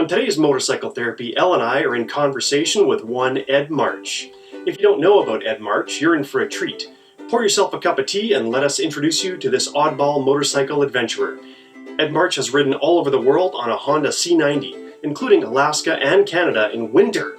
On today's Motorcycle Therapy, Elle and I are in conversation with one Ed March. If you don't know about Ed March, you're in for a treat. Pour yourself a cup of tea and let us introduce you to this oddball motorcycle adventurer. Ed March has ridden all over the world on a Honda C90, including Alaska and Canada in winter.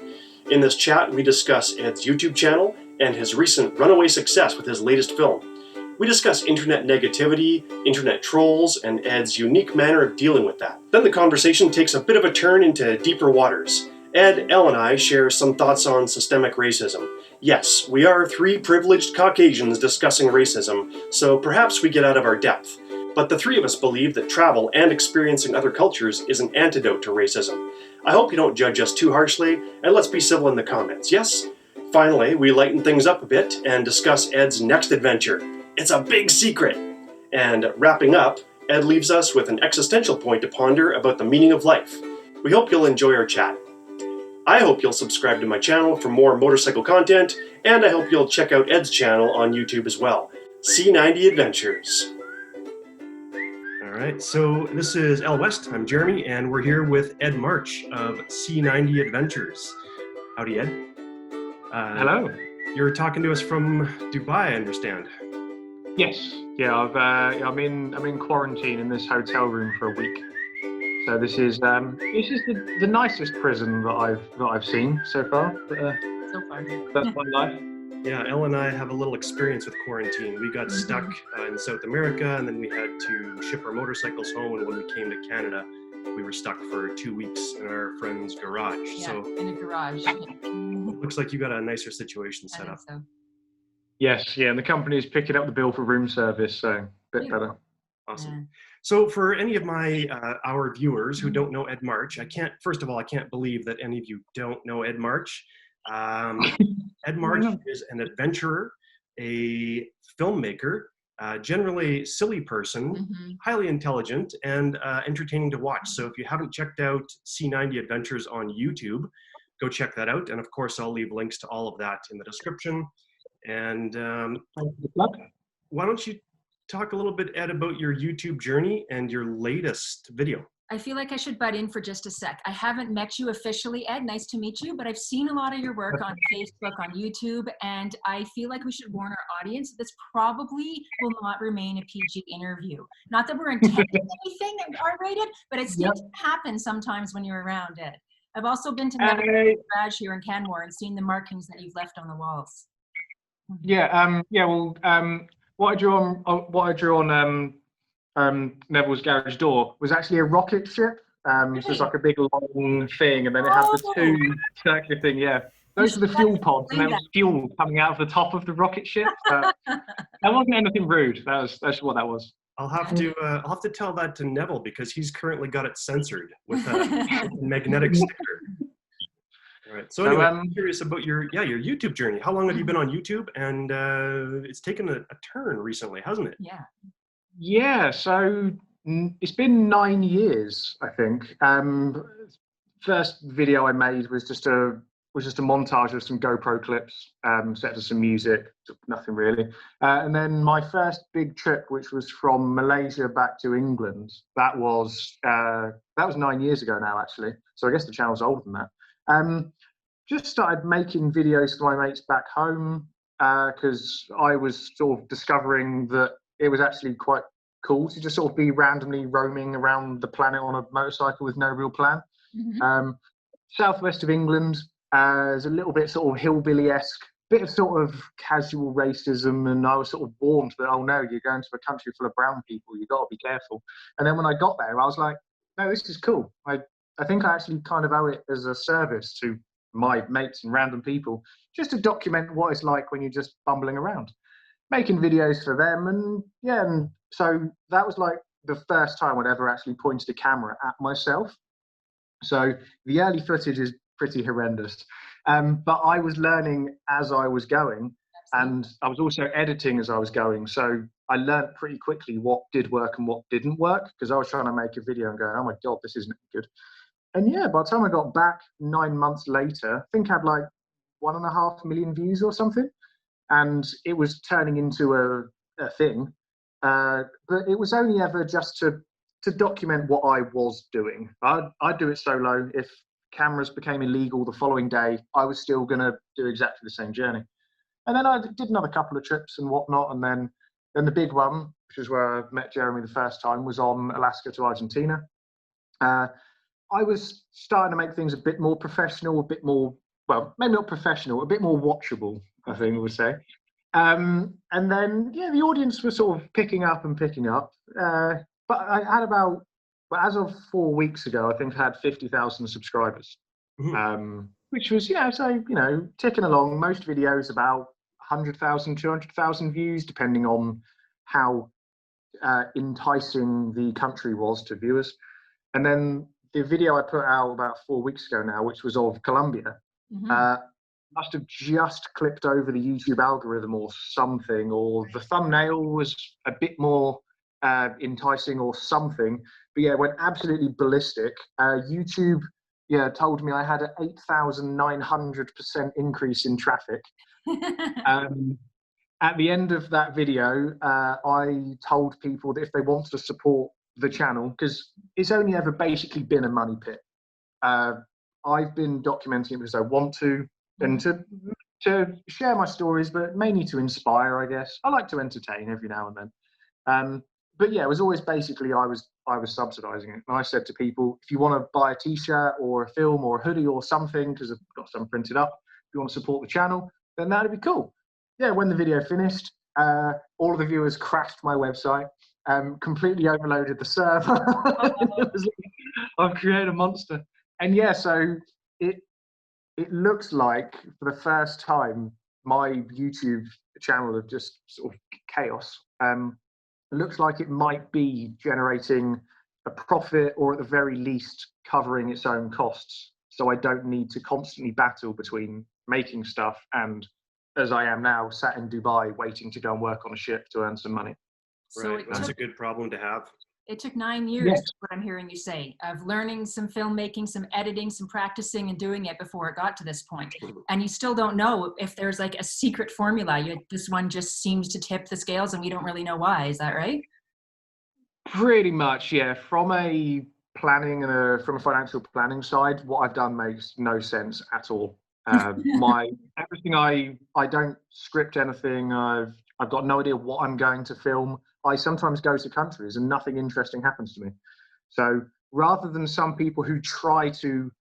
In this chat, we discuss Ed's YouTube channel and his recent runaway success with his latest film. We discuss internet negativity, internet trolls, and Ed's unique manner of dealing with that. Then the conversation takes a bit of a turn into deeper waters. Ed, Elle, and I share some thoughts on systemic racism. Yes, we are three privileged Caucasians discussing racism, so perhaps we get out of our depth. But the three of us believe that travel and experiencing other cultures is an antidote to racism. I hope you don't judge us too harshly, and let's be civil in the comments, yes? Finally, we lighten things up a bit and discuss Ed's next adventure. It's a big secret! And wrapping up, Ed leaves us with an existential point to ponder about the meaning of life. We hope you'll enjoy our chat. I hope you'll subscribe to my channel for more motorcycle content, and I hope you'll check out Ed's channel on YouTube as well. C90 Adventures. Alright, so this is Elle West, I'm Jeremy, and we're here with Ed March of C90 Adventures. Howdy, Ed. Hello. You're talking to us from Dubai, I understand. Yes. Yeah. I'm in quarantine in this hotel room for a week. So this is the nicest prison that I've seen so far. So far. That's my life. Yeah, Elle and I have a little experience with quarantine. We got stuck in South America, and then we had to ship our motorcycles home. And when we came to Canada, we were stuck for 2 weeks in our friend's garage. Yeah, so in a garage. looks like you got a nicer situation set up. So. Yes. Yeah. And the company is picking up the bill for room service, so a bit better. Awesome. Yeah. So for any of our viewers who don't know Ed March, I can't believe that any of you don't know Ed March. Ed March is an adventurer, a filmmaker, generally silly person, highly intelligent, and entertaining to watch. So if you haven't checked out C90 Adventures on YouTube, go check that out. And of course, I'll leave links to all of that in the description. And why don't you talk a little bit, Ed, about your YouTube journey and your latest video? I feel like I should butt in for just a sec. I haven't met you officially, Ed. Nice to meet you, but I've seen a lot of your work on Facebook, on YouTube, and I feel like we should warn our audience that this probably will not remain a PG interview. Not that we're intending anything R-rated, but it seems to happen sometimes when you're around, Ed. I've also been to the garage here in Canmore and seen the markings that you've left on the walls. Yeah. Well, what I drew on Neville's garage door was actually a rocket ship. So it's like a big long thing, and then it had the two circular thing. Yeah, those are the fuel pods, and there was fuel coming out of the top of the rocket ship. That wasn't anything rude. That's what that was. I'll have to tell that to Neville because he's currently got it censored with a magnetic sticker. All right. So anyway, I'm curious about your YouTube journey. How long have you been on YouTube? And it's taken a turn recently, hasn't it? Yeah. Yeah. So it's been 9 years, I think. First video I made was just a montage of some GoPro clips, set to some music, nothing really. And then my first big trip, which was from Malaysia back to England, that was 9 years ago now, actually. So I guess the channel's older than that. Just started making videos for my mates back home because I was sort of discovering that it was actually quite cool to just sort of be randomly roaming around the planet on a motorcycle with no real plan. Southwest of England, is a little bit sort of hillbilly-esque, bit of sort of casual racism, and I was sort of warned that, oh no, you're going to a country full of brown people, you've got to be careful. And then when I got there, I was like, no, this is cool. I think I actually kind of owe it as a service to my mates and random people, just to document what it's like when you're just bumbling around, making videos for them. And so that was like the first time I'd ever actually pointed a camera at myself. So the early footage is pretty horrendous, but I was learning as I was going, and I was also editing as I was going. So I learned pretty quickly what did work and what didn't work, because I was trying to make a video and going, oh my God, this isn't good. And yeah, by the time I got back 9 months later, I think I had like 1.5 million views or something. And it was turning into a thing. But it was only ever just to to document what I was doing. I'd do it solo. If cameras became illegal the following day, I was still going to do exactly the same journey. And then I did another couple of trips and whatnot. And then the big one, which is where I met Jeremy the first time, was on Alaska to Argentina. I was starting to make things a bit more professional, a bit more, well, maybe not professional, a bit more watchable, I think I would say. And then, yeah, the audience was sort of picking up. But I had about, well, as of 4 weeks ago, I think I had 50,000 subscribers, which was, ticking along. Most videos about 100,000, 200,000 views, depending on how enticing the country was to viewers. And then the video I put out about 4 weeks ago now, which was of Colombia, must have just clipped over the YouTube algorithm or something, or the thumbnail was a bit more enticing or something. But yeah, it went absolutely ballistic. YouTube told me I had an 8,900% increase in traffic. At the end of that video, I told people that if they wanted to support the channel, because it's only ever basically been a money pit. I've been documenting it because I want to, and to share my stories, but mainly to inspire, I guess. I like to entertain every now and then. But yeah, it was always basically I was subsidizing it. And I said to people, if you want to buy a t-shirt or a film or a hoodie or something, because I've got some printed up, if you want to support the channel, then that'd be cool. Yeah, when the video finished, all of the viewers crashed my website, completely overloaded the server. It was like, I've created a monster. And yeah, so it looks like for the first time, my YouTube channel of just sort of chaos, it looks like it might be generating a profit, or at the very least covering its own costs. So I don't need to constantly battle between making stuff and, as I am now, sat in Dubai waiting to go and work on a ship to earn some money. So Right, that's a good problem to have. It took 9 years, Yes. what I'm hearing you say, of learning some filmmaking, some editing, some practicing and doing it before it got to this point. And you still don't know if there's like a secret formula. This one just seems to tip the scales and we don't really know why. Is that right? Pretty much, yeah. From a planning and from a financial planning side, what I've done makes no sense at all. Everything I don't script anything. I've got no idea what I'm going to film. I sometimes go to countries and nothing interesting happens to me. So rather than some people who try to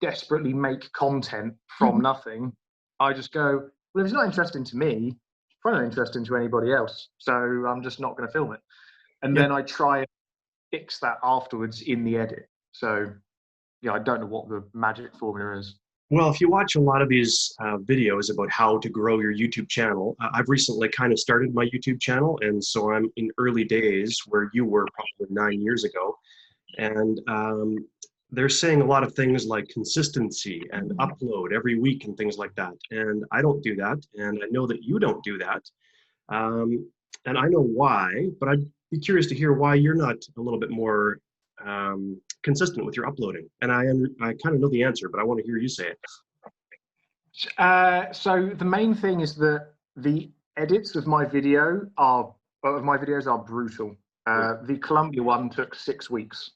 desperately make content from nothing, I just go, well, if it's not interesting to me, it's probably not interesting to anybody else. So I'm just not going to film it. And then I try and fix that afterwards in the edit. So yeah, I don't know what the magic formula is. Well, if you watch a lot of these videos about how to grow your YouTube channel, I've recently kind of started my YouTube channel, and so I'm in early days where you were probably 9 years ago. And they're saying a lot of things like consistency and upload every week and things like that. And I don't do that, and I know that you don't do that. And I know why, but I'd be curious to hear why you're not a little bit more consistent with your uploading. And I kind of know the answer, but I want to hear you say it. So the main thing is that the edits of my videos are brutal. The Colombia one took 6 weeks,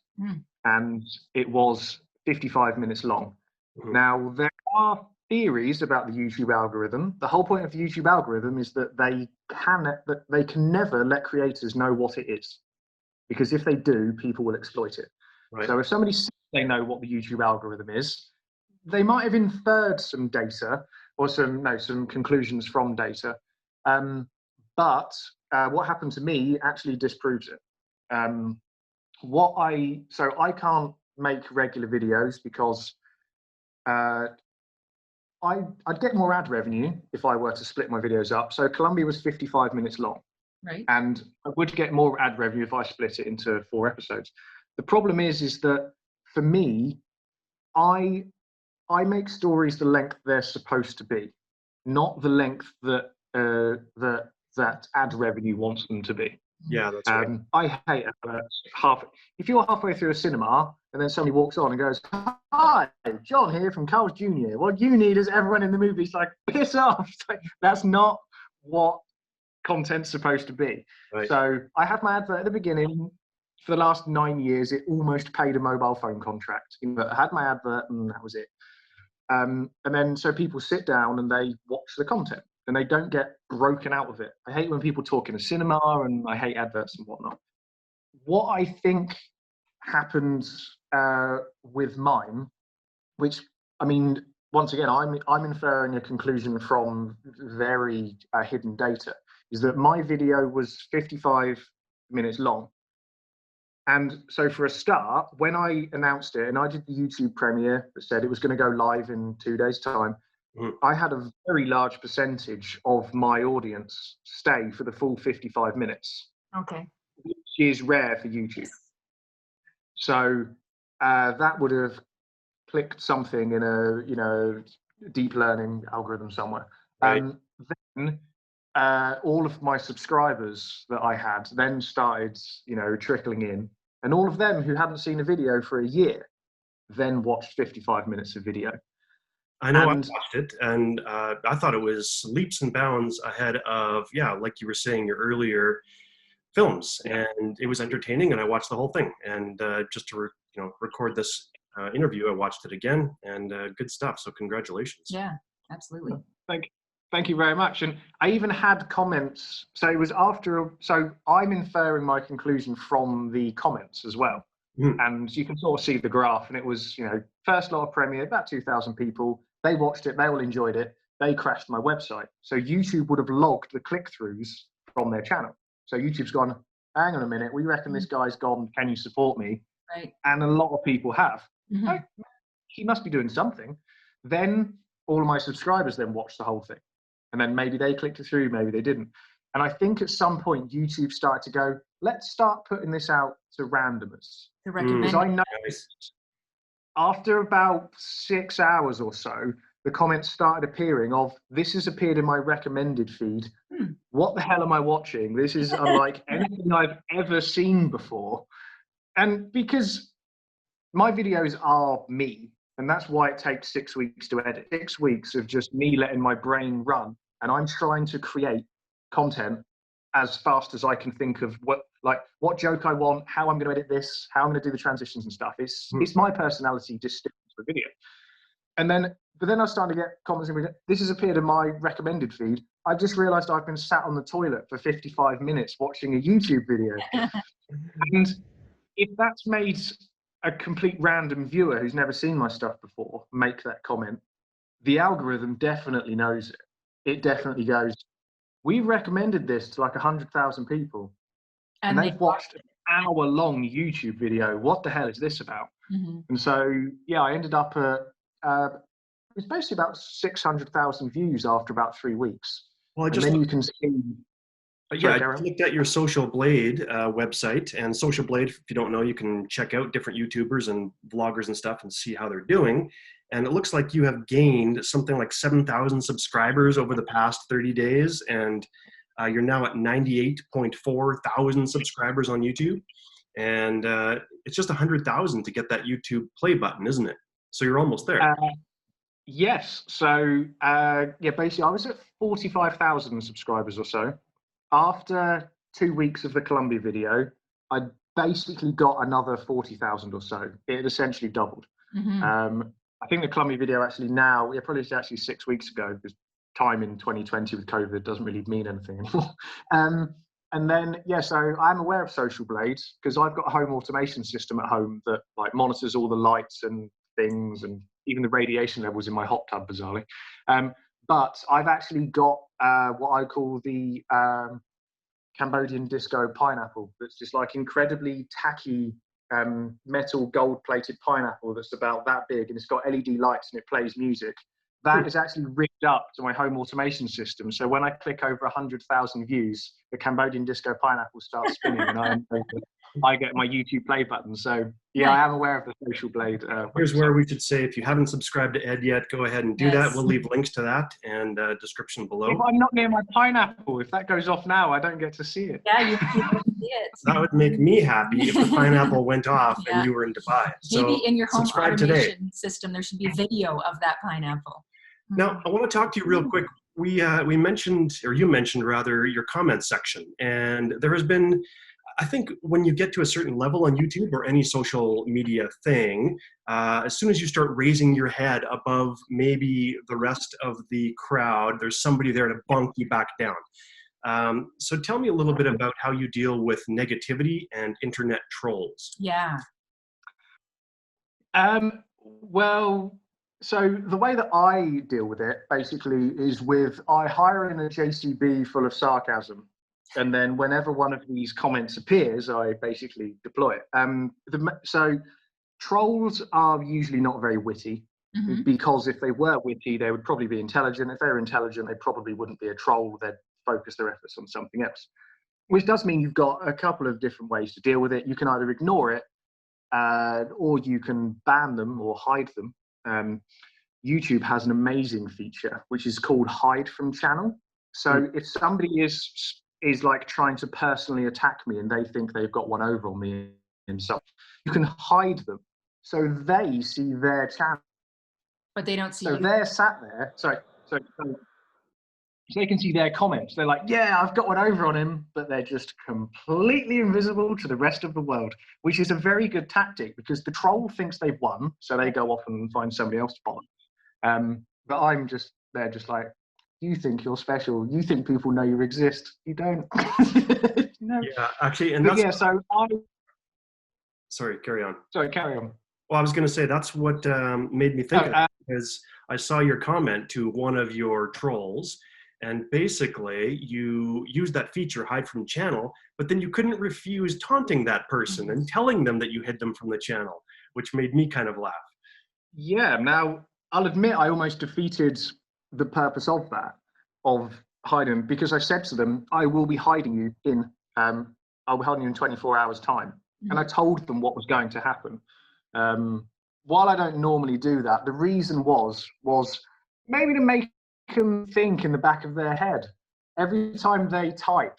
and it was 55 minutes long. Now, there are theories about the YouTube algorithm. The whole point of the YouTube algorithm is that they can never let creators know what it is, because if they do, people will exploit it. Right. So if somebody says they know what the YouTube algorithm is, they might have inferred some data or some conclusions from data. But what happened to me actually disproves it. So I can't make regular videos because I'd get more ad revenue if I were to split my videos up. So Colombia was 55 minutes long. Right. And I would get more ad revenue if I split it into 4 episodes. The problem is that for me, I make stories the length they're supposed to be, not the length that that ad revenue wants them to be. Yeah, that's right. I hate if you're halfway through a cinema and then somebody walks on and goes, "Hi, John here from Carl's Jr. What you need is everyone in the movie." It's like, piss off. It's like, that's not what content's supposed to be. Right. So I have my advert at the beginning, for the last 9 years, it almost paid a mobile phone contract. I had my advert and that was it. And then so people sit down and they watch the content and they don't get broken out of it. I hate when people talk in a cinema, and I hate adverts and whatnot. What I think happened with mine, which, I mean, once again, I'm inferring a conclusion from very hidden data, is that my video was 55 minutes long. And so for a start, when I announced it, and I did the YouTube premiere that said it was going to go live in 2 days' time, I had a very large percentage of my audience stay for the full 55 minutes. Okay. Which is rare for YouTube. So that would have clicked something in a, deep learning algorithm somewhere. Right. Then all of my subscribers that I had then started, trickling in, and all of them who hadn't seen a video for a year then watched 55 minutes of video. I know, I watched it, and I thought it was leaps and bounds ahead of, like you were saying, your earlier films, and it was entertaining, and I watched the whole thing. And just to record this interview, I watched it again, and good stuff. So congratulations. Yeah, absolutely. Thank you very much. And I even had comments. So it was after. So I'm inferring my conclusion from the comments as well. And you can sort of see the graph. And it was, first lot of premiere, about 2,000 people. They watched it. They all enjoyed it. They crashed my website. So YouTube would have logged the click-throughs from their channel. So YouTube's gone, hang on a minute, we reckon this guy's gone, can you support me? Right. And a lot of people have. He must be doing something. Then all of my subscribers then watched the whole thing. And then maybe they clicked it through, maybe they didn't. And I think at some point YouTube started to go, let's start putting this out to randomers. To recommend. Because I noticed after about 6 hours or so, the comments started appearing of, this has appeared in my recommended feed. What the hell am I watching? This is unlike anything I've ever seen before. And because my videos are me, and that's why it takes 6 weeks to edit. 6 weeks of just me letting my brain run, and I'm trying to create content as fast as I can think of what joke I want, how I'm going to edit this, how I'm going to do the transitions and stuff. It's my personality distilled into a video. But then I started to get comments and this has appeared in my recommended feed. I just realized I've been sat on the toilet for 55 minutes watching a YouTube video. And if that's made a complete random viewer who's never seen my stuff before make that comment, the algorithm definitely knows it. It definitely goes, we recommended this to like 100,000 people. And they've watched an hour-long YouTube video. What the hell is this about? And so, I ended up at, it was basically about 600,000 views after about 3 weeks. Well, you can see. I looked at your Social Blade website, and Social Blade, if you don't know, you can check out different YouTubers and vloggers and stuff and see how they're doing. And it looks like you have gained something like 7,000 subscribers over the past 30 days. And you're now at 98.4 thousand subscribers on YouTube. And it's just 100,000 to get that YouTube play button, isn't it? So you're almost there. Yes. So, basically I was at 45,000 subscribers or so. After 2 weeks of the Colombia video, I basically got another 40,000 or so. It essentially doubled. I think the Colombia video actually now, probably actually 6 weeks ago, because time in 2020 with COVID doesn't really mean anything anymore. And then, so I'm aware of Social Blade because I've got a home automation system at home that like monitors all the lights and things and even the radiation levels in my hot tub, bizarrely. But I've actually got what I call the Cambodian disco pineapple. That's just like incredibly tacky metal gold-plated pineapple that's about that big, and it's got LED lights and it plays music. That is actually rigged up to my home automation system. So when I click over 100,000 views, the Cambodian disco pineapple starts spinning, and I get my YouTube play button. So I am aware of the Social Blade. Here's where we should say, if you haven't subscribed to Ed yet, go ahead and do that. We'll leave links to that and description below. If I'm not near my pineapple, if that goes off now, I don't get to see it. Yeah, you don't see it. That would make me happy if the pineapple went off and you were in Dubai. So maybe in your home automation today. system, there should be a video of that pineapple. Now, I want to talk to you real quick. We mentioned, or you mentioned rather, your comment section, and there has been I think when you get to a certain level on YouTube or any social media thing, as soon as you start raising your head above maybe the rest of the crowd, there's somebody there to bunk you back down. So tell me a little bit about how you deal with negativity and internet trolls. Yeah. Well, so the way that I deal with it basically is I hire in a JCB full of sarcasm. And then whenever one of these comments appears, I basically deploy it. So trolls are usually not very witty, because if they were witty, they would probably be intelligent. If they were intelligent, they probably wouldn't be a troll. They'd focus their efforts on something else, which does mean you've got a couple of different ways to deal with it. You can either ignore it, or you can ban them or hide them. YouTube has an amazing feature, which is called hide from channel. So if somebody is like trying to personally attack me and they think they've got one over on me and stuff, you can hide them so they see their channel. But they don't see so you. They're sat there. So they can see their comments. They're like, yeah, I've got one over on him, but they're just completely invisible to the rest of the world, which is a very good tactic because the troll thinks they've won, so they go off and find somebody else to bomb. But they're just like, you think you're special. You think people know you exist. You don't. No. Yeah, actually, and but that's... yeah, Sorry, carry on. Sorry, carry on. Well, I was going to say that's what made me think of it, because I saw your comment to one of your trolls, and basically you used that feature, hide from channel, but then you couldn't refuse taunting that person and telling them that you hid them from the channel, which made me kind of laugh. Yeah, now I'll admit I almost defeated the purpose of hiding, because I said to them, I will be hiding you in, I'll be hiding you in 24 hours time. And I told them what was going to happen. While I don't normally do that, the reason was maybe to make them think in the back of their head. Every time they type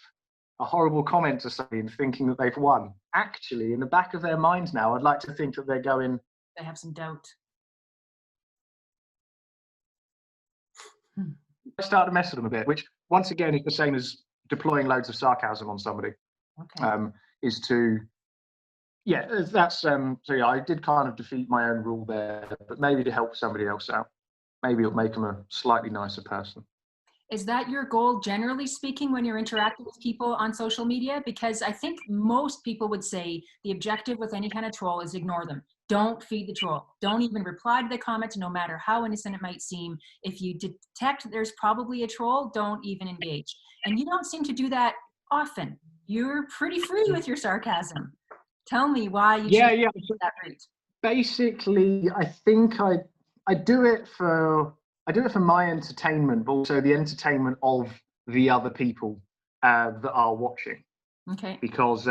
a horrible comment to somebody thinking that they've won, actually in the back of their minds now, I'd like to think that they're going, They have some doubt. I start to mess with them a bit, which once again is the same as deploying loads of sarcasm on somebody. Okay. So yeah, I did kind of defeat my own rule there, but maybe to help somebody else out, maybe it'll make them a slightly nicer person. Is that your goal, generally speaking, when you're interacting with people on social media? Because I think most people would say the objective with any kind of troll is ignore them. Don't feed the troll. Don't even reply to the comment, no matter how innocent it might seem. If you detect there's probably a troll, don't even engage. And you don't seem to do that often. You're pretty free with your sarcasm. Tell me why you choose that route. Basically, I think I do it for my entertainment, but also the entertainment of the other people that are watching. Okay. Because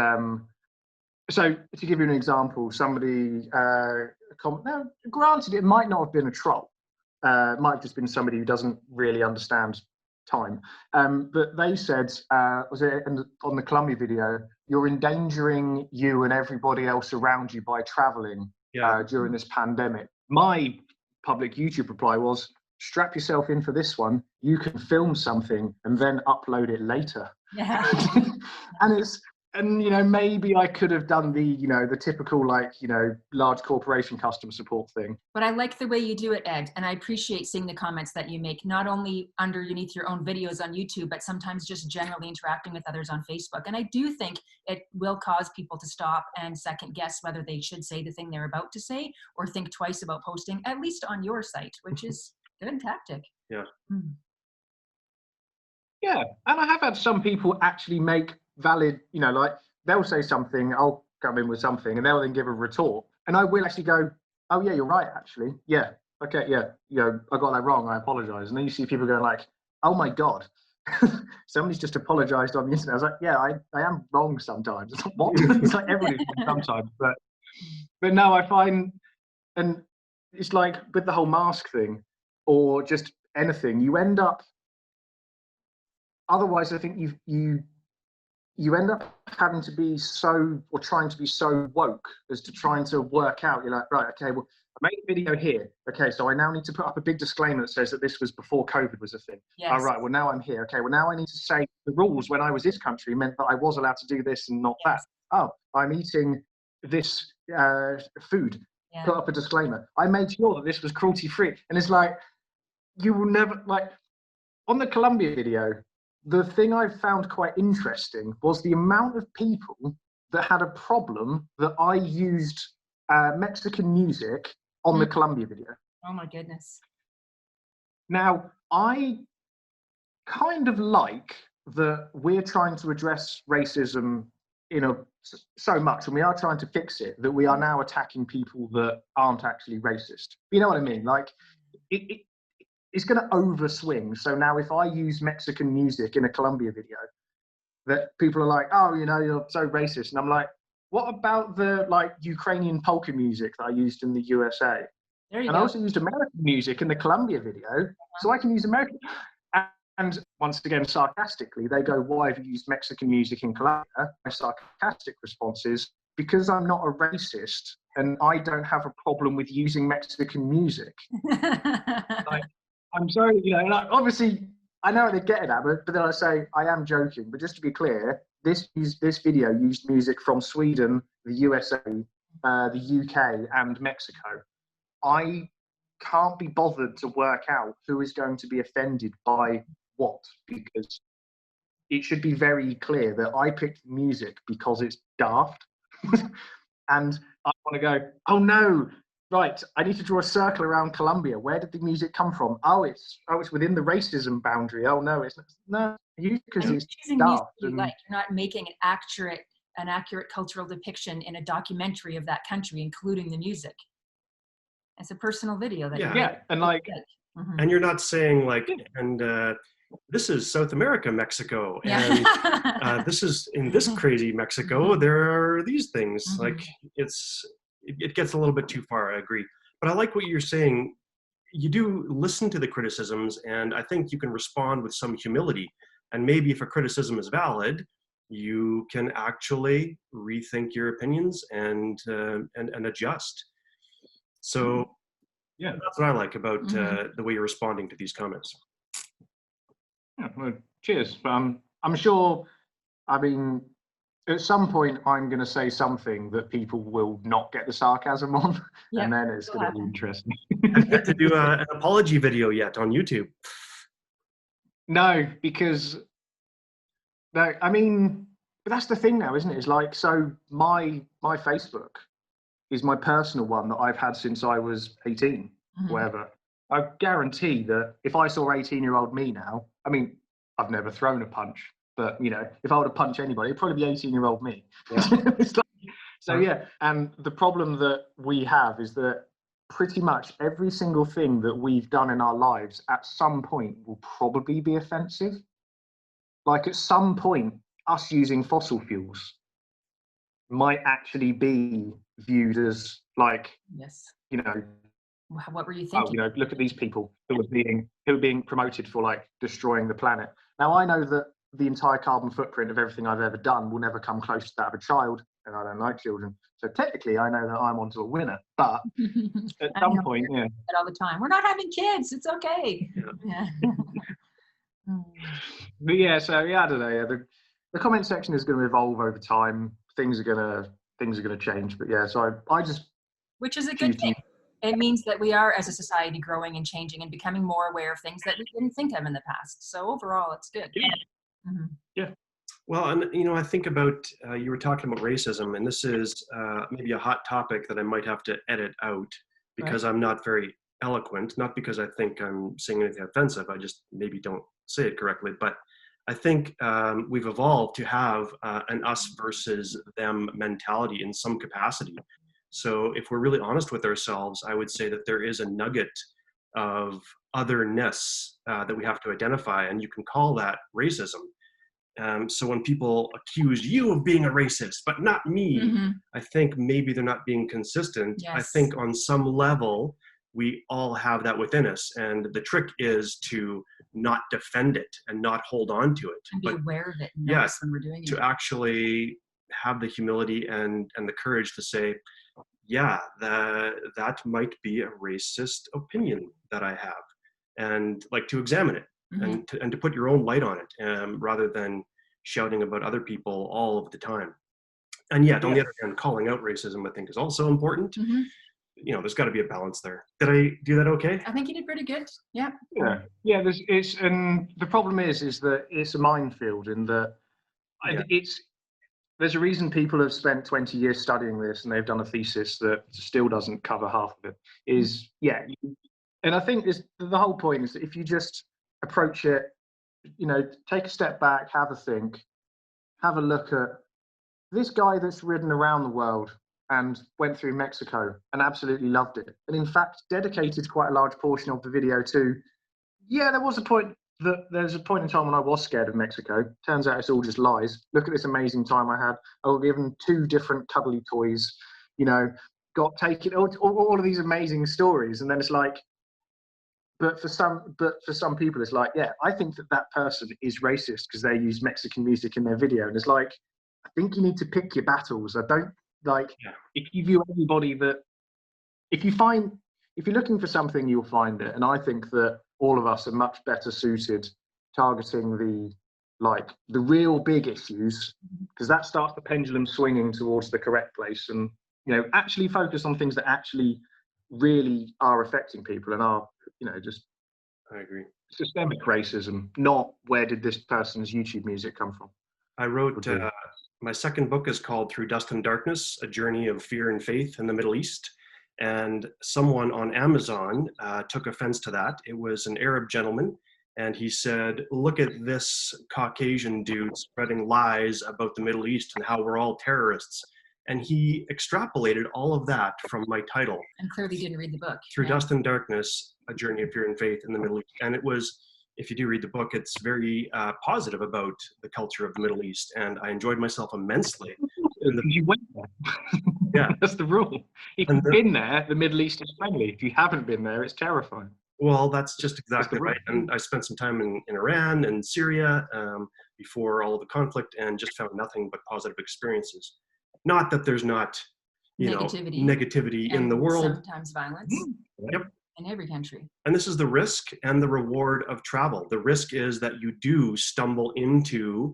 so to give you an example, somebody now, granted, it might not have been a troll. It might have just been somebody who doesn't really understand time. But they said, was it on the Colombia video, you're endangering you and everybody else around you by traveling during this pandemic. My public YouTube reply was, strap yourself in for this one. You can film something and then upload it later. Yeah. And maybe I could have done the typical large corporation customer support thing. But I like the way you do it, Ed, and I appreciate seeing the comments that you make, not only underneath your own videos on YouTube, but sometimes just generally interacting with others on Facebook. And I do think it will cause people to stop and second guess whether they should say the thing they're about to say or think twice about posting, at least on your site, which is a good tactic. Yeah. Yeah, and I have had some people actually make valid, they'll say something, I'll come in with something, and they'll then give a retort, and I will actually go, oh yeah, you're right, actually, yeah, okay, yeah, I got that wrong, I apologize. And then you see people going like, oh my god, somebody's just apologized on the internet. I was like, yeah, I am wrong sometimes. It's like, what? It's like everybody's wrong sometimes, but no, I find, and it's like with the whole mask thing or just anything, you end up, otherwise I think you end up having to be trying to be so woke as to trying to work out, you're like, right, okay, well, I made a video here. Okay, so I now need to put up a big disclaimer that says that this was before COVID was a thing. Yes. All right, well, now I'm here. Okay, well, now I need to say the rules when I was this country meant that I was allowed to do this and not that. Yes. Oh, I'm eating this food. Yeah. Put up a disclaimer. I made sure that this was cruelty-free. And it's like, you will never, like, on the Colombia video, the thing I found quite interesting was the amount of people that had a problem that I used Mexican music on the Colombia video. Oh my goodness. Now, I kind of like that we're trying to address racism so much, and we are trying to fix it, that we are now attacking people that aren't actually racist. You know what I mean? Like, it's going to overswing. So now if I use Mexican music in a Colombia video, that people are like, oh, you're so racist. And I'm like, what about the Ukrainian polka music that I used in the USA? There you and go. I also used American music in the Colombia video, so I can use American. And once again, sarcastically, they go, why have you used Mexican music in Colombia? My sarcastic response is, because I'm not a racist and I don't have a problem with using Mexican music. I'm sorry, obviously, I know what they're getting at, but then I say, I am joking. But just to be clear, this video used music from Sweden, the USA, the UK, and Mexico. I can't be bothered to work out who is going to be offended by what, because it should be very clear that I picked music because it's daft. And I want to go, oh no, right, I need to draw a circle around Colombia. Where did the music come from? Oh, it's within the racism boundary. Oh no, it's not. Because it's choosing daft. Music you're not making an accurate cultural depiction in a documentary of that country, including the music. It's a personal video that and you're not saying this is South America, Mexico, and this is in this crazy Mexico, there are these things. Like it gets a little bit too far, I agree. But I like what you're saying. You do listen to the criticisms, and I think you can respond with some humility. And maybe if a criticism is valid, you can actually rethink your opinions and adjust. So yeah, that's what I like about the way you're responding to these comments. Yeah, well, cheers. I'm sure, at some point I'm going to say something that people will not get the sarcasm on, and then it's going to be interesting. Have you had to do an apology video yet on YouTube? No, because but that's the thing now, isn't it? It's like, so my Facebook is my personal one that I've had since I was 18, whatever. I guarantee that if I saw 18-year-old me now, I've never thrown a punch, but if I were to punch anybody, it'd probably be 18-year-old me. Yeah. And the problem that we have is that pretty much every single thing that we've done in our lives at some point will probably be offensive. Like at some point, us using fossil fuels might actually be viewed as what were you thinking? Look at these people who are being promoted for destroying the planet. Now I know that the entire carbon footprint of everything I've ever done will never come close to that of a child, and I don't like children. So technically, I know that I'm onto a winner. But at some point, all the time, we're not having kids. It's okay. Yeah. But I don't know. Yeah, the comment section is going to evolve over time. Things are going to change. But so I just, which is a good thing. It means that we are, as a society, growing and changing and becoming more aware of things that we didn't think of in the past. So overall, it's good. Yeah. Well, and I think about you were talking about racism, and this is maybe a hot topic that I might have to edit out because I'm not very eloquent. Not because I think I'm saying anything offensive. I just maybe don't say it correctly. But I think we've evolved to have an us versus them mentality in some capacity. So if we're really honest with ourselves, I would say that there is a nugget of otherness that we have to identify, and you can call that racism. So when people accuse you of being a racist, but not me, I think maybe they're not being consistent. Yes. I think on some level, we all have that within us. And the trick is to not defend it and not hold on to it. And be aware of it. Yes, when we're doing it. to actually have the humility and the courage to say, yeah, that might be a racist opinion that I have, and like to examine it and to put your own light on it, rather than shouting about other people all of the time. And yet, on the other hand, calling out racism, I think, is also important. You know, there's got to be a balance there. Did I do that okay? I think you did pretty good. Yeah. Yeah. And the problem is that it's a minefield in that there's a reason people have spent 20 years studying this and they've done a thesis that still doesn't cover half of it. And I think the whole point is that if you just approach it, you know, take a step back, have a think, have a look at this guy that's ridden around the world and went through Mexico and absolutely loved it. And in fact, dedicated quite a large portion of the video to, there's a point in time when I was scared of Mexico. Turns out it's all just lies. Look at this amazing time I had. I was given 2 different cuddly toys, you know, got taken, all of these amazing stories. And then it's like, but for some people, it's like, I think that person is racist because they use Mexican music in their video. And it's like, I think you need to pick your battles. I don't if you view everybody if you're looking for something, you'll find it. And I think that all of us are much better suited targeting the real big issues, because that starts the pendulum swinging towards the correct place, and, you know, actually focus on things that actually really are affecting people and are, you know, just I agree. Systemic racism, not where did this person's YouTube music come from. I wrote, my second book is called Through Dust and Darkness, A Journey of Fear and Faith in the Middle East. And someone on Amazon took offense to that. It was an Arab gentleman. And he said, look at this Caucasian dude spreading lies about the Middle East and how we're all terrorists. And he extrapolated all of that from my title. And clearly didn't read the book. Through Dust and Darkness, A Journey of Fear and Faith in the Middle East. And it was, if you do read the book, it's very positive about the culture of the Middle East. And I enjoyed myself immensely. You went there. Yeah. That's the rule. If you've been there, the Middle East is friendly. If you haven't been there, it's terrifying. Well, that's just exactly right. And I spent some time in Iran and Syria before all of the conflict, and just found nothing but positive experiences. Not that there's not, negativity in the world. Sometimes violence. Yep. In every country. And this is the risk and the reward of travel. The risk is that you do stumble into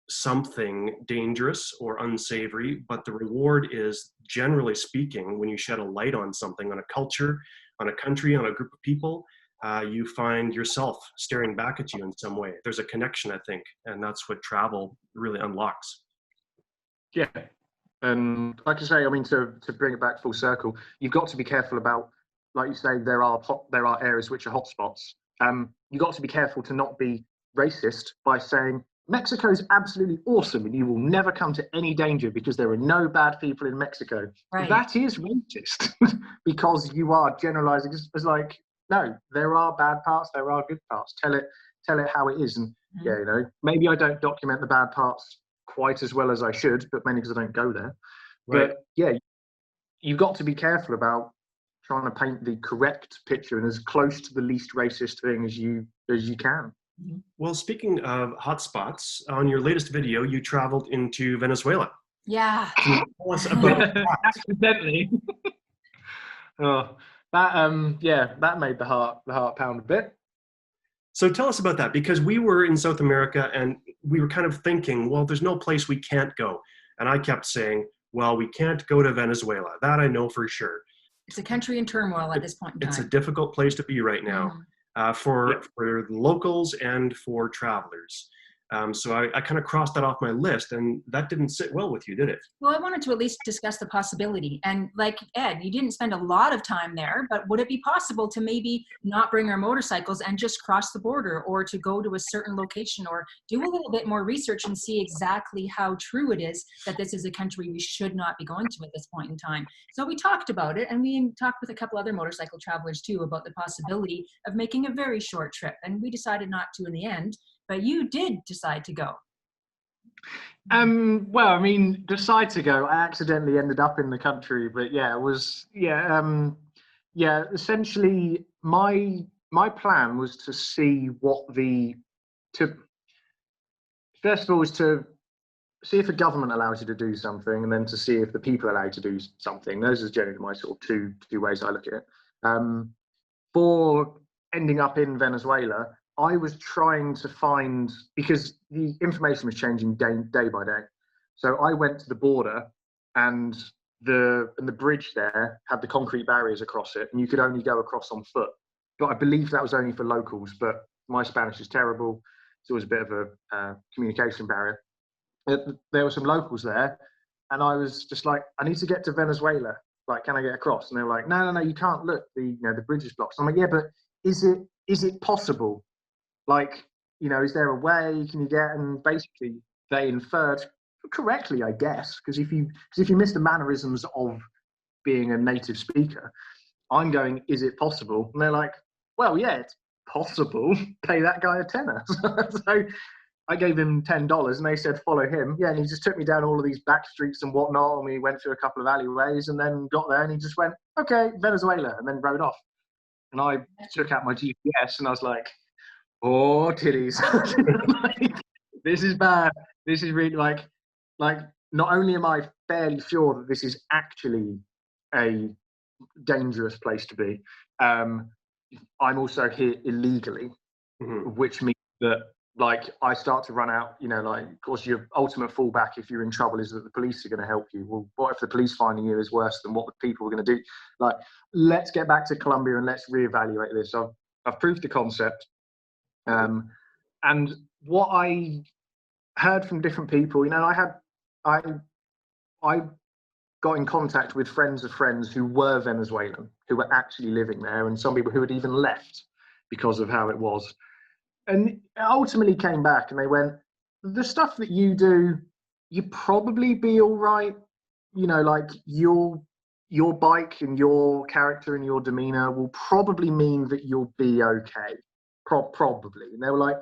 something dangerous or unsavory, but the reward is, generally speaking, when you shed a light on something, on a culture, on a country, on a group of people, you find yourself staring back at you in some way. There's a connection, I think, and that's what travel really unlocks. Yeah. And like I say, I mean, to bring it back full circle, you've got to be careful about, like you say, there are areas which are hotspots. You've got to be careful to not be racist by saying Mexico is absolutely awesome and you will never come to any danger because there are no bad people in Mexico. Right. That is racist because you are generalizing. It's like, no, there are bad parts, there are good parts. Tell it how it is. And maybe I don't document the bad parts quite as well as I should, but mainly because I don't go there. Right. But yeah, you've got to be careful about trying to paint the correct picture and as close to the least racist thing as you can. Well, speaking of hotspots, on your latest video, you traveled into Venezuela. Yeah. Can you tell us about that? Accidentally. That made the heart pound a bit. So tell us about that, because we were in South America and we were kind of thinking, well, there's no place we can't go. And I kept saying, well, we can't go to Venezuela. That I know for sure. It's a country in turmoil at this point in time. It's a difficult place to be right now. For locals and for travelers. So I kind of crossed that off my list, and that didn't sit well with you, did it? Well, I wanted to at least discuss the possibility. And like Ed, you didn't spend a lot of time there, but would it be possible to maybe not bring our motorcycles and just cross the border, or to go to a certain location, or do a little bit more research and see exactly how true it is that this is a country we should not be going to at this point in time? So we talked about it, and we talked with a couple other motorcycle travelers too about the possibility of making a very short trip. And we decided not to in the end. But you did decide to go. Well, I mean, decide to go. I accidentally ended up in the country, but yeah, it was essentially my plan was to see first of all was to see if the government allows you to do something, and then to see if the people are allowed to do something. Those are generally my sort of two ways I look at it. For ending up in Venezuela, I was trying to find, because the information was changing day by day. So I went to the border, and the bridge there had the concrete barriers across it, and you could only go across on foot. But I believe that was only for locals. But my Spanish is terrible, so it was a bit of a communication barrier. There were some locals there, and I was just like, I need to get to Venezuela. Like, can I get across? And they were like, no, you can't. Look, the bridge is blocked. So I'm like, yeah, but is it possible? Like, is there a way? Can you get? And basically, they inferred correctly, I guess, because if you miss the mannerisms of being a native speaker, I'm going, is it possible? And they're like, well, yeah, it's possible. Pay that guy a tenner. So I gave him $10, and they said, follow him. Yeah, and he just took me down all of these back streets and whatnot, and we went through a couple of alleyways, and then got there, and he just went, okay, Venezuela, and then rode off. And I took out my GPS, and I was like, oh, titties. Like, this is bad. This is really like, not only am I fairly sure that this is actually a dangerous place to be, I'm also here illegally, which means that, like, I start to run out, like, of course, your ultimate fallback if you're in trouble is that the police are going to help you. Well, what if the police finding you is worse than what the people are going to do? Like, let's get back to Colombia and let's reevaluate this. I've proved the concept. And what I heard from different people, I got in contact with friends of friends who were Venezuelan, who were actually living there, and some people who had even left because of how it was. And ultimately came back and they went, the stuff that you do, you probably be all right. Like your bike and your character and your demeanor will probably mean that you'll be okay. Probably. And they were like,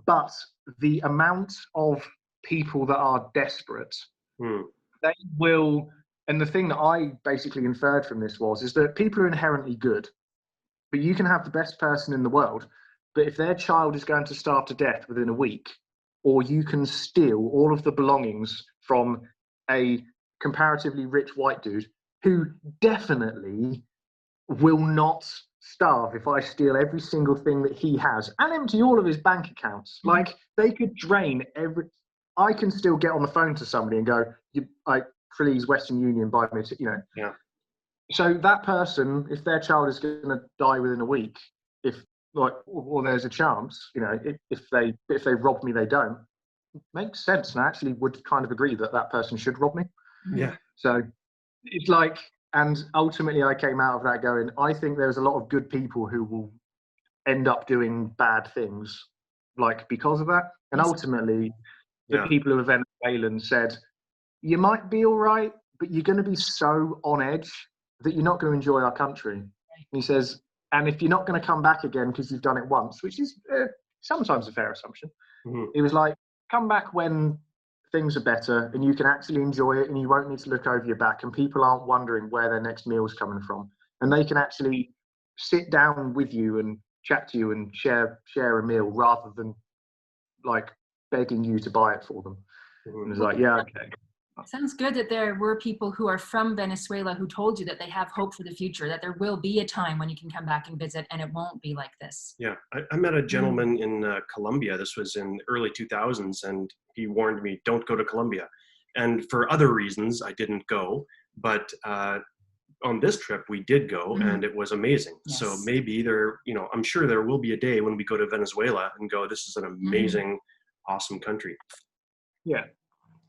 but the amount of people that are desperate, they will. And the thing that I basically inferred from this is that people are inherently good, but you can have the best person in the world, but if their child is going to starve to death within a week, or you can steal all of the belongings from a comparatively rich white dude who definitely will not starve if I steal every single thing that he has and empty all of his bank accounts. Like, they could drain I can still get on the phone to somebody and go, please, Western Union, buy me Yeah. So that person, if their child is going to die within a week, or there's a chance, if they rob me, they don't. It makes sense, and I actually would kind of agree that person should rob me. Yeah. So it's like, and ultimately I came out of that going, I think there's a lot of good people who will end up doing bad things, like, because of that. And ultimately, the people who are Venezuelan said, you might be all right, but you're going to be so on edge that you're not going to enjoy our country. And he says, and if you're not going to come back again because you've done it once, which is sometimes a fair assumption, he was like, come back when things are better and you can actually enjoy it and you won't need to look over your back and people aren't wondering where their next meal's coming from. And they can actually sit down with you and chat to you and share a meal rather than, like, begging you to buy it for them. And it's like, yeah, okay. Sounds good that there were people who are from Venezuela who told you that they have hope for the future, that there will be a time when you can come back and visit and it won't be like this. Yeah, I met a gentleman in Colombia. This was in early 2000s, and he warned me, don't go to Colombia. And for other reasons, I didn't go. But on this trip, we did go, and it was amazing. Yes. So maybe I'm sure there will be a day when we go to Venezuela and go, this is an amazing, awesome country. Yeah.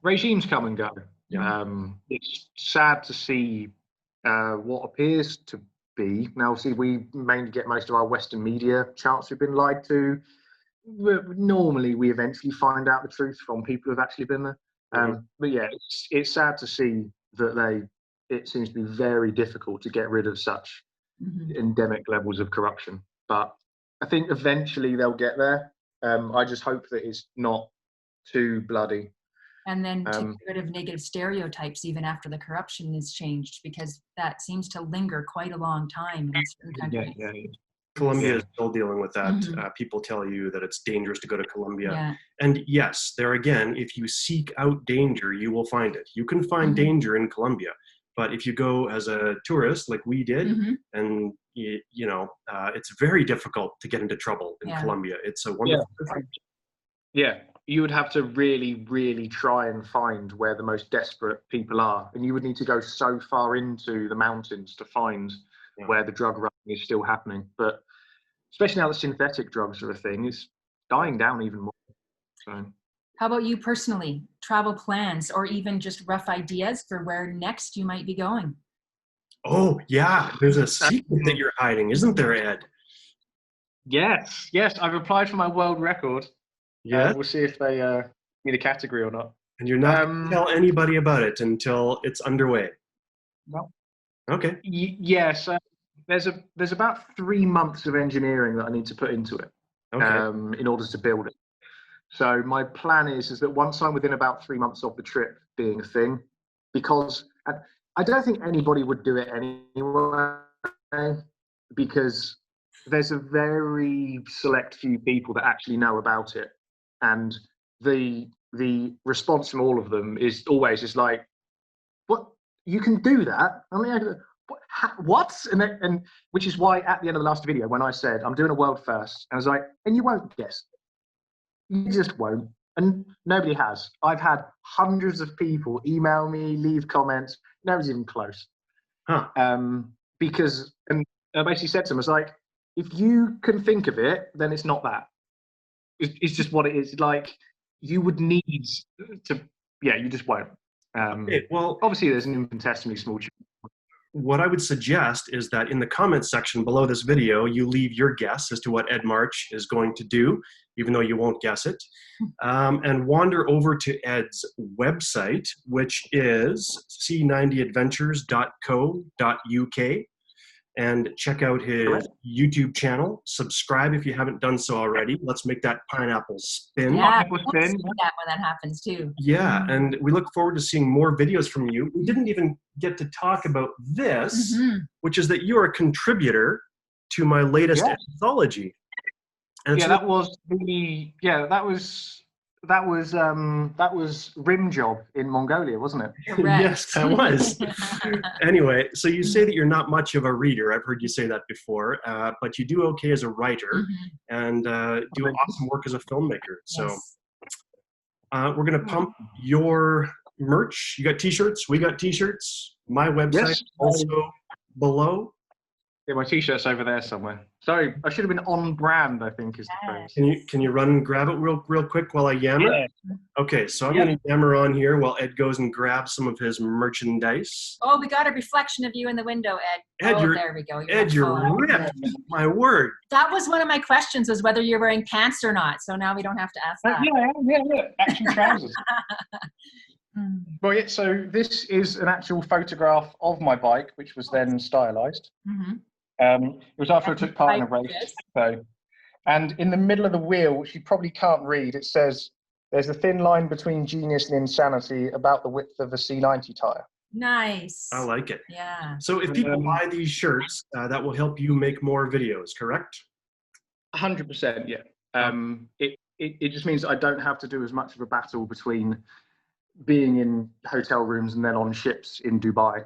Regimes come and go. Yeah. It's sad to see what appears to be. Now, obviously, we mainly get most of our Western media chants we've been lied to. Normally, we eventually find out the truth from people who've actually been there. But yeah, it's sad to see that it seems to be very difficult to get rid of such endemic levels of corruption. But I think eventually they'll get there. I just hope that it's not too bloody. And then to get rid of negative stereotypes even after the corruption is changed, because that seems to linger quite a long time in certain countries. Colombia Yeah. is still dealing with that. Mhm. People tell you that it's dangerous to go to Colombia. Yeah. And yes, there again, if you seek out danger, you will find it. You can find Mhm. danger in Colombia. But if you go as a tourist, like we did, Mhm. and it's very difficult to get into trouble in Yeah. Colombia. It's a wonderful country. Yeah, you would have to really, really try and find where the most desperate people are. And you would need to go so far into the mountains to find Yeah. where the drug running is still happening. But especially now that synthetic drugs are a thing, it's dying down even more. So, How about you personally? Travel plans or even just rough ideas for where next you might be going? Oh, yeah, there's a secret that you're hiding, isn't there, Ed? yes, I've applied for my world record. Yeah, We'll see if they give me the category or not. and you're not going to tell anybody about it until it's underway. Well, Okay. yes, there's about 3 months of engineering that I need to put into it Okay. in order to build it. So my plan is that once I'm within about 3 months of the trip being a thing, because I don't think anybody would do it anyway, because there's a very select few people that actually know about it, and the response from all of them is always just like, "What? You can do that?" I mean, what? And which is why at the end of the last video, when I said I'm doing a world first, I was like, "And you won't guess. You just won't." And nobody has. I've had hundreds of people email me, leave comments. Nobody's even close. Huh. Because, and I basically said to them, I was like, if you can think of it, then it's not that. It's just what it is. Like, you would need to, yeah, you just won't. Okay, well, Obviously, there's an infinitesimally small chance. what I would suggest is that in the comments section below this video, you leave your guess as to what Ed March is going to do, even though you won't guess it, and wander over to Ed's website, which is c90adventures.co.uk, and check out his YouTube channel. Subscribe if you haven't done so already. Let's make that pineapple spin. Yeah, Pineapple I wanna spin. see that when that happens too. Yeah, and we look forward to seeing more videos from you. We didn't even get to talk about this, which is that you're a contributor to my latest anthology. And it's That was Rim Job in Mongolia, wasn't it? Correct. Yes, that was. Anyway, so you say that you're not much of a reader. I've heard you say that before, but you do okay as a writer and do awesome work as a filmmaker. So Yes. we're going to pump your merch. You got t-shirts, we got t-shirts. My website also below. Yeah, my t-shirt's over there somewhere. Sorry, I should have been on brand, I think is the phrase. Can you run and grab it real quick while I yammer? Yeah. Okay, so I'm going to yammer on here while Ed goes and grabs some of his merchandise. Oh, we got a reflection of you in the window, Ed. Ed, There we go. You're ripped. My word. That was one of my questions, was whether you're wearing pants or not. So now we don't have to ask that. Yeah. Actual trousers. Well, yeah, so this is an actual photograph of my bike, which was then stylized. It was after I took part in a race. So, and in the middle of the wheel, which you probably can't read, it says, "There's a thin line between genius and insanity about the width of a C90 tire." Nice. I like it. Yeah. So if people buy these shirts, that will help you make more videos, correct? 100%, yeah. It just means I don't have to do as much of a battle between being in hotel rooms and then on ships in Dubai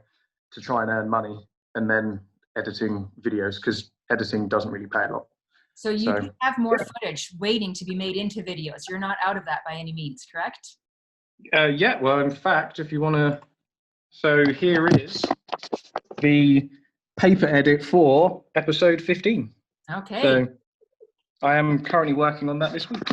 to try and earn money and then editing videos, because editing doesn't really pay a lot. So you have more footage waiting to be made into videos. You're not out of that by any means, correct? Yeah, well, in fact, if you want to, so here is the paper edit for episode 15. Okay. So I am currently working on that this week.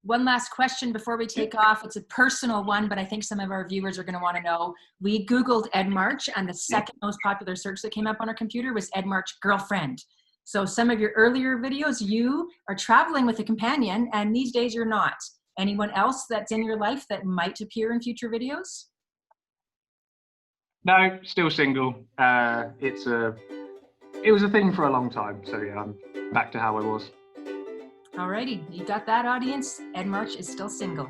One last question before we take off. It's a personal one, but I think some of our viewers are going to want to know. We Googled Ed March, and the second most popular search that came up on our computer was Ed March girlfriend. So some of your earlier videos, you are traveling with a companion, and these days you're not. Anyone else that's in your life that might appear in future videos? No, still single. It was a thing for a long time. So yeah, I'm back to how I was. Alrighty, you got that, audience. Ed March is still single.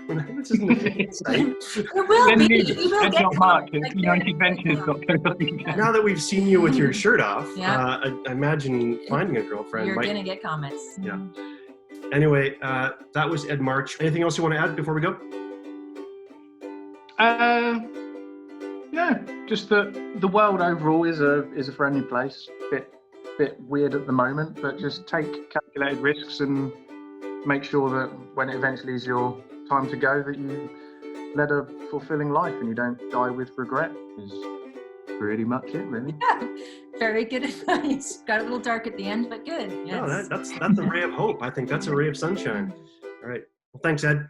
This isn't a dating site. It will be. You will That's get not much. comments. It's adventures.co.uk. Now that we've seen you with your shirt off, Yeah. I imagine finding a girlfriend You're might... gonna get comments. Yeah. Anyway, that was Ed March. Anything else you want to add before we go? Yeah, just that the world overall is a friendly place. Bit weird at the moment, but just take calculated risks and make sure that when it eventually is your time to go, that you lead a fulfilling life and you don't die with regret. Is pretty much it, really. Yeah. Very good advice. Got a little dark at the end, but good. Yes. No, that's a ray of hope. I think that's a ray of sunshine. All right. Well, thanks, Ed.